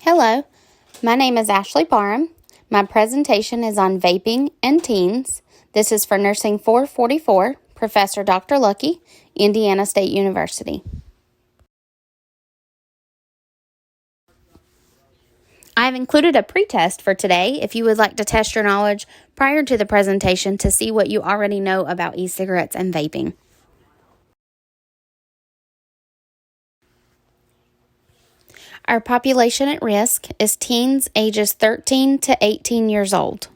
Hello, my name is Ashley Parham. My presentation is on vaping and teens. This is for Nursing 444, Professor Dr. Lucky, Indiana State University. I have included a pretest for today if you would like to test your knowledge prior to the presentation to see what you already know about e-cigarettes and vaping. Our population at risk is teens ages 13 to 18 years old.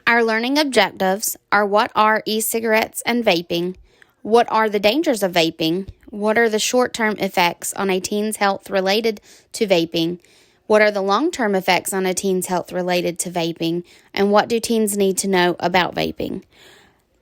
Our learning objectives are: what are e-cigarettes and vaping? What are the dangers of vaping? What are the short-term effects on a teen's health related to vaping? What are the long-term effects on a teen's health related to vaping? And what do teens need to know about vaping?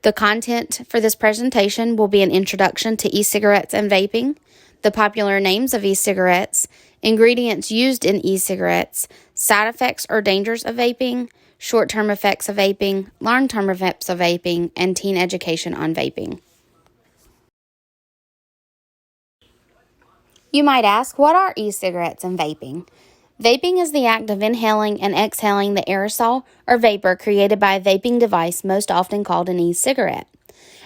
The content for this presentation will be an introduction to e-cigarettes and vaping, the popular names of e-cigarettes, ingredients used in e-cigarettes, side effects or dangers of vaping, short-term effects of vaping, long-term effects of vaping, and teen education on vaping. You might ask, what are e-cigarettes and vaping? Vaping is the act of inhaling and exhaling the aerosol or vapor created by a vaping device, most often called an e-cigarette.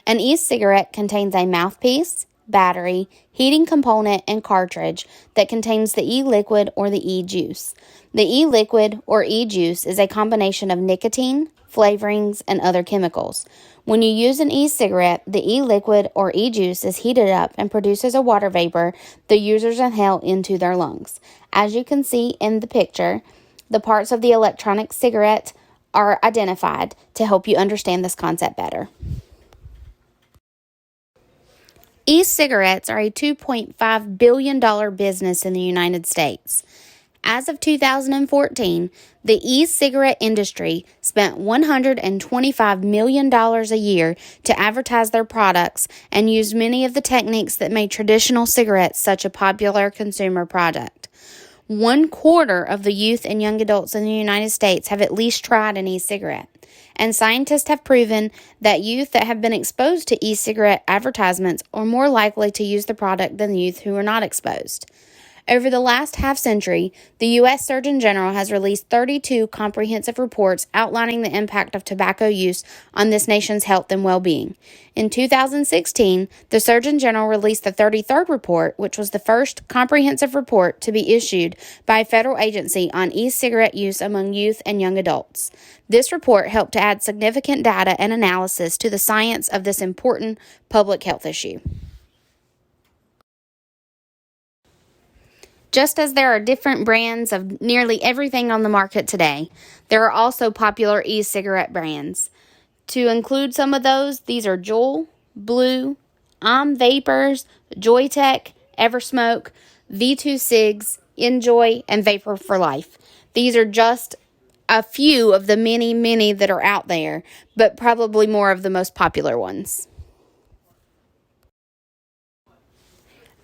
An e-cigarette contains a mouthpiece, battery, heating component, and cartridge that contains the e-liquid or the e-juice. The e-liquid or e-juice is a combination of nicotine, flavorings, and other chemicals. When you use an e-cigarette, the e-liquid or e-juice is heated up and produces a water vapor the users inhale into their lungs. As you can see in the picture, the parts of the electronic cigarette are identified to help you understand this concept better. E-cigarettes are a $2.5 billion business in the United States. As of 2014, the e-cigarette industry spent $125 million a year to advertise their products and used many of the techniques that made traditional cigarettes such a popular consumer product. 1/4 of the youth and young adults in the United States have at least tried an e-cigarette. And scientists have proven that youth that have been exposed to e-cigarette advertisements are more likely to use the product than youth who are not exposed. Over the last half-century, the U.S. Surgeon General has released 32 comprehensive reports outlining the impact of tobacco use on this nation's health and well-being. In 2016, the Surgeon General released the 33rd report, which was the first comprehensive report to be issued by a federal agency on e-cigarette use among youth and young adults. This report helped to add significant data and analysis to the science of this important public health issue. Just as there are different brands of nearly everything on the market today, there are also popular e-cigarette brands. To include some of those, these are Juul, Blue, Vapors, Joytech, Eversmoke, V2 Cigs, Enjoy, and Vapor for Life. These are just a few of the many that are out there, but probably more of the most popular ones.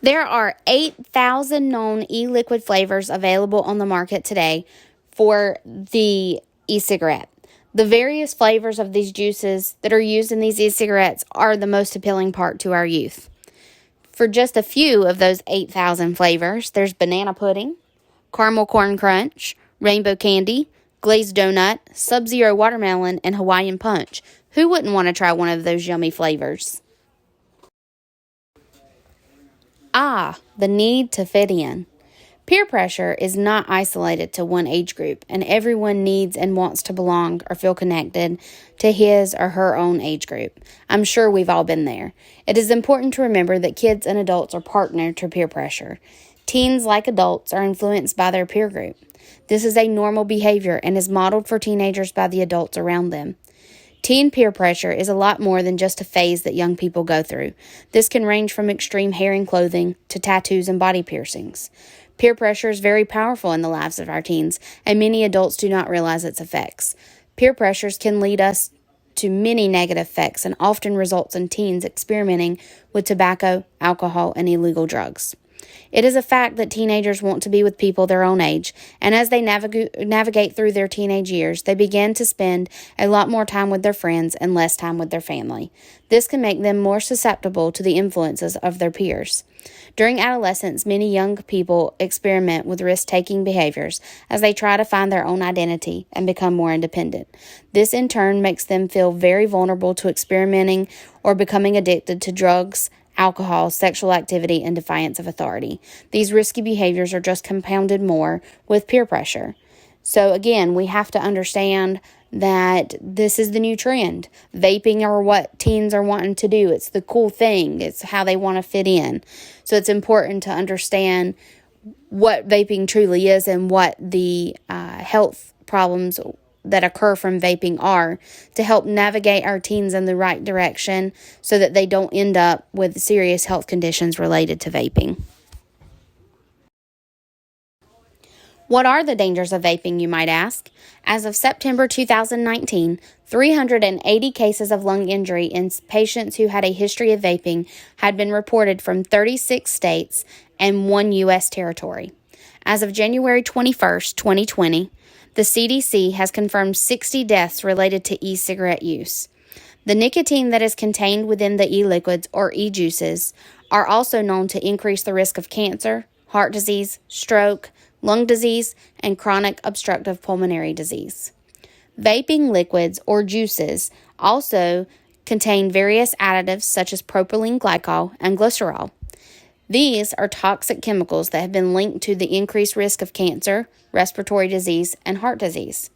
There are 8,000 known e-liquid flavors available on the market today for the e-cigarette. The various flavors of these juices that are used in these e-cigarettes are the most appealing part to our youth. For just a few of those 8,000 flavors, there's banana pudding, caramel corn crunch, rainbow candy, glazed donut, Sub-Zero watermelon, and Hawaiian punch. Who wouldn't want to try one of those yummy flavors? The need to fit in. Peer pressure is not isolated to one age group, and everyone needs and wants to belong or feel connected to his or her own age group. I'm sure we've all been there. It is important to remember that kids and adults are partner to peer pressure. Teens, like adults, are influenced by their peer group. This is a normal behavior and is modeled for teenagers by the adults around them. Teen peer pressure is a lot more than just a phase that young people go through. This can range from extreme hair and clothing to tattoos and body piercings. Peer pressure is very powerful in the lives of our teens, and many adults do not realize its effects. Peer pressures can lead us to many negative effects and often results in teens experimenting with tobacco, alcohol, and illegal drugs. It is a fact that teenagers want to be with people their own age, and as they navigate through their teenage years, they begin to spend a lot more time with their friends and less time with their family. This can make them more susceptible to the influences of their peers. During adolescence, many young people experiment with risk-taking behaviors as they try to find their own identity and become more independent. This, in turn, makes them feel very vulnerable to experimenting or becoming addicted to drugs, alcohol, sexual activity, and defiance of authority. These risky behaviors are just compounded more with peer pressure. So again, we have to understand that this is the new trend. Vaping are what teens are wanting to do. It's the cool thing. It's how they want to fit in. So it's important to understand what vaping truly is and what the health problems that occur from vaping are, to help navigate our teens in the right direction so that they don't end up with serious health conditions related to vaping. What are the dangers of vaping, you might ask? As of September 2019, 380 cases of lung injury in patients who had a history of vaping had been reported from 36 states and 1 U.S. territory. As of January 21st, 2020, the CDC has confirmed 60 deaths related to e-cigarette use. The nicotine that is contained within the e-liquids or e-juices are also known to increase the risk of cancer, heart disease, stroke, lung disease, and chronic obstructive pulmonary disease. Vaping liquids or juices also contain various additives such as propylene glycol and glycerol. These are toxic chemicals that have been linked to the increased risk of cancer, respiratory disease, and heart disease.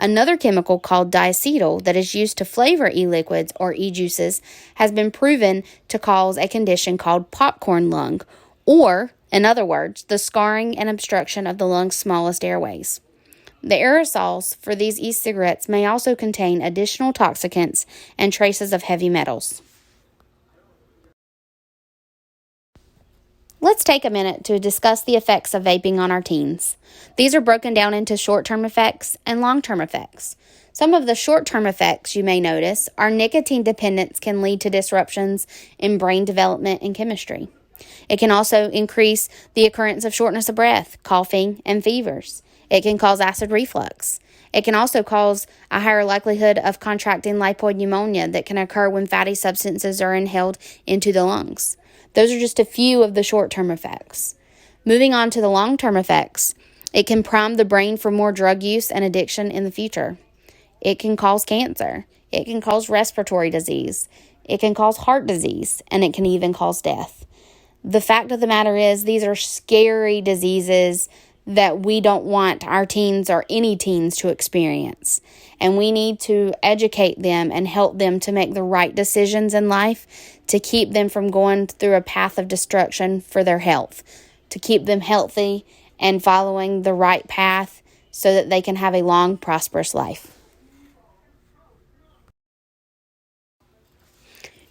Another chemical called diacetyl that is used to flavor e-liquids or e-juices has been proven to cause a condition called popcorn lung, or, in other words, the scarring and obstruction of the lung's smallest airways. The aerosols for these e-cigarettes may also contain additional toxicants and traces of heavy metals. Let's take a minute to discuss the effects of vaping on our teens. These are broken down into short-term effects and long-term effects. Some of the short-term effects you may notice are nicotine dependence can lead to disruptions in brain development and chemistry. It can also increase the occurrence of shortness of breath, coughing, and fevers. It can cause acid reflux. It can also cause a higher likelihood of contracting lipoid pneumonia that can occur when fatty substances are inhaled into the lungs. Those are just a few of the short-term effects. Moving on to the long-term effects, it can prime the brain for more drug use and addiction in the future. It can cause cancer. It can cause respiratory disease. It can cause heart disease, and it can even cause death. The fact of the matter is, these are scary diseases that we don't want our teens or any teens to experience. And we need to educate them and help them to make the right decisions in life to keep them from going through a path of destruction for their health, to keep them healthy and following the right path so that they can have a long, prosperous life.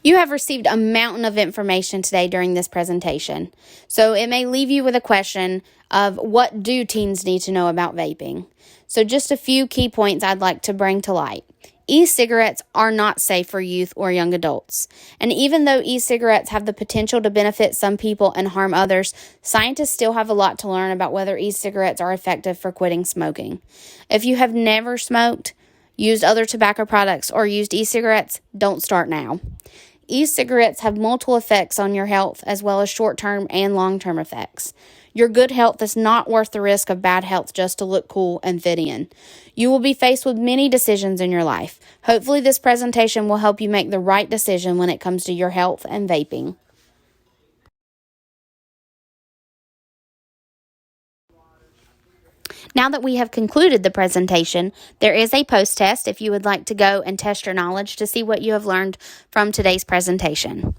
You have received a mountain of information today during this presentation, so it may leave you with a question of what do teens need to know about vaping. So just a few key points I'd like to bring to light. E-cigarettes are not safe for youth or young adults. And even though e-cigarettes have the potential to benefit some people and harm others, scientists still have a lot to learn about whether e-cigarettes are effective for quitting smoking. If you have never smoked, used other tobacco products, or used e-cigarettes, don't start now. E-cigarettes have multiple effects on your health, as well as short-term and long-term effects. Your good health is not worth the risk of bad health just to look cool and fit in. You will be faced with many decisions in your life. Hopefully, this presentation will help you make the right decision when it comes to your health and vaping. Now that we have concluded the presentation, there is a post test if you would like to go and test your knowledge to see what you have learned from today's presentation.